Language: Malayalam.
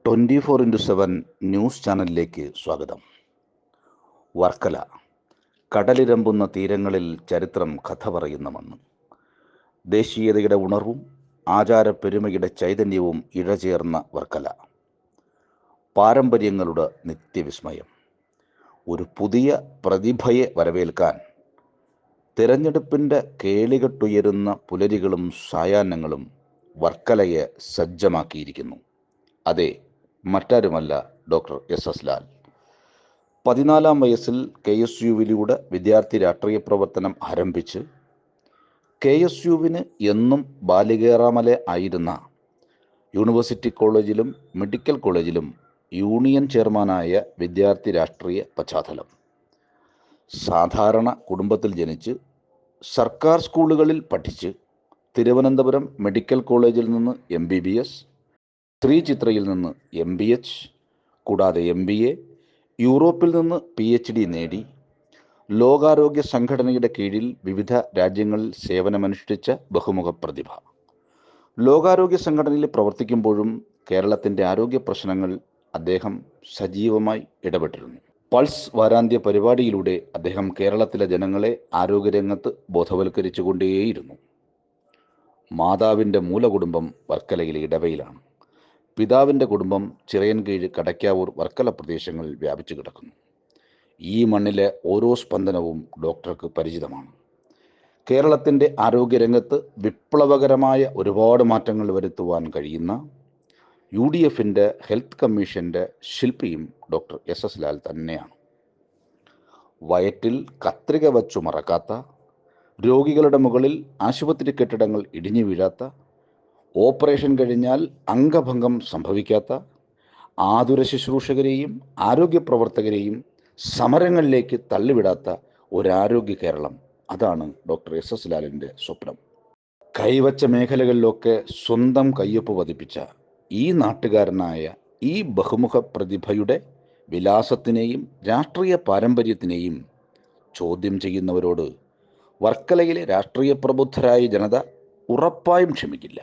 24x7 ന്യൂസ് ചാനലിലേക്ക് സ്വാഗതം. വർക്കല കടലിരമ്പുന്ന തീരങ്ങളിൽ ചരിത്രം കഥ പറയുന്ന മണ്ണ്. ദേശീയതയുടെ ഉണർവും ആചാരപ്പെരുമയുടെ ചൈതന്യവും ഇഴചേർന്ന വർക്കല. പാരമ്പര്യങ്ങളുടെ നിത്യവിസ്മയം. ഒരു പുതിയ പ്രതിഭയെ വരവേൽക്കാൻ തിരഞ്ഞെടുപ്പിൻ്റെ കേളികെട്ടുയരുന്ന പുലരികളും സായാഹ്നങ്ങളും വർക്കലയെ സജ്ജമാക്കിയിരിക്കുന്നു. അതെ, മറ്റാരുമല്ല, ഡോക്ടർ എസ് ലാൽ. 14-ാം വയസ്സിൽ KSUവിലൂടെ വിദ്യാർത്ഥി രാഷ്ട്രീയ പ്രവർത്തനം ആരംഭിച്ച് KSUവിന് എന്നും ബാലികേറാമല ആയിരുന്ന യൂണിവേഴ്സിറ്റി കോളേജിലും മെഡിക്കൽ കോളേജിലും യൂണിയൻ ചെയർമാനായ വിദ്യാർത്ഥി രാഷ്ട്രീയ പശ്ചാത്തലം. സാധാരണ കുടുംബത്തിൽ ജനിച്ച് സർക്കാർ സ്കൂളുകളിൽ പഠിച്ച് തിരുവനന്തപുരം മെഡിക്കൽ കോളേജിൽ നിന്ന് MBBS, ശ്രീ ചിത്രയിൽ നിന്ന് MBH, കൂടാതെ MBA, യൂറോപ്പിൽ നിന്ന് PhD നേടി ലോകാരോഗ്യ സംഘടനയുടെ കീഴിൽ വിവിധ രാജ്യങ്ങളിൽ സേവനമനുഷ്ഠിച്ച ബഹുമുഖ പ്രതിഭ. ലോകാരോഗ്യ സംഘടനയിൽ പ്രവർത്തിക്കുമ്പോഴും കേരളത്തിൻ്റെ ആരോഗ്യ പ്രശ്നങ്ങൾ അദ്ദേഹം സജീവമായി ഇടപെട്ടിരുന്നു. പൾസ് വാരാന്ത്യ പരിപാടിയിലൂടെ അദ്ദേഹം കേരളത്തിലെ ജനങ്ങളെ ആരോഗ്യരംഗത്ത് ബോധവൽക്കരിച്ചുകൊണ്ടേയിരുന്നു. മാതാവിൻ്റെ മൂലകുടുംബം വർക്കലയിലെ ഇടവയിലാണ്. പിതാവിൻ്റെ കുടുംബം ചിറയൻകീഴ്, കടയ്ക്കാവൂർ, വർക്കല പ്രദേശങ്ങളിൽ വ്യാപിച്ചു കിടക്കുന്നു. ഈ മണ്ണിലെ ഓരോ സ്പന്ദനവും ഡോക്ടർക്ക് പരിചിതമാണ്. കേരളത്തിൻ്റെ ആരോഗ്യരംഗത്ത് വിപ്ലവകരമായ ഒരുപാട് മാറ്റങ്ങൾ വരുത്തുവാൻ കഴിയുന്ന UDFൻ്റെ ഹെൽത്ത് കമ്മീഷൻ്റെ ശില്പിയും ഡോക്ടർ എസ് ലാൽ തന്നെയാണ്. വയറ്റിൽ കത്രിക വച്ചു മറക്കാത്ത, രോഗികളുടെ മുകളിൽ ആശുപത്രി കെട്ടിടങ്ങൾ ഇടിഞ്ഞു വീഴാത്ത, ഓപ്പറേഷൻ കഴിഞ്ഞാൽ അംഗഭംഗം സംഭവിക്കാത്ത, ആതുര ശുശ്രൂഷകരെയും ആരോഗ്യ പ്രവർത്തകരെയും സമരങ്ങളിലേക്ക് തള്ളിവിടാത്ത ഒരാരോഗ്യ കേരളം. അതാണ് ഡോക്ടർ എസ് ലാലിൻ്റെ സ്വപ്നം. കൈവച്ച മേഖലകളിലൊക്കെ സ്വന്തം കയ്യൊപ്പ് പതിപ്പിച്ച ഈ നാട്ടുകാരനായ ഈ ബഹുമുഖ പ്രതിഭയുടെ വിലാസത്തിനെയും രാഷ്ട്രീയ പാരമ്പര്യത്തിനെയും ചോദ്യം ചെയ്യുന്നവരോട് വർക്കലയിലെ രാഷ്ട്രീയ പ്രബുദ്ധരായ ജനത ഉറപ്പായും ക്ഷമിക്കില്ല.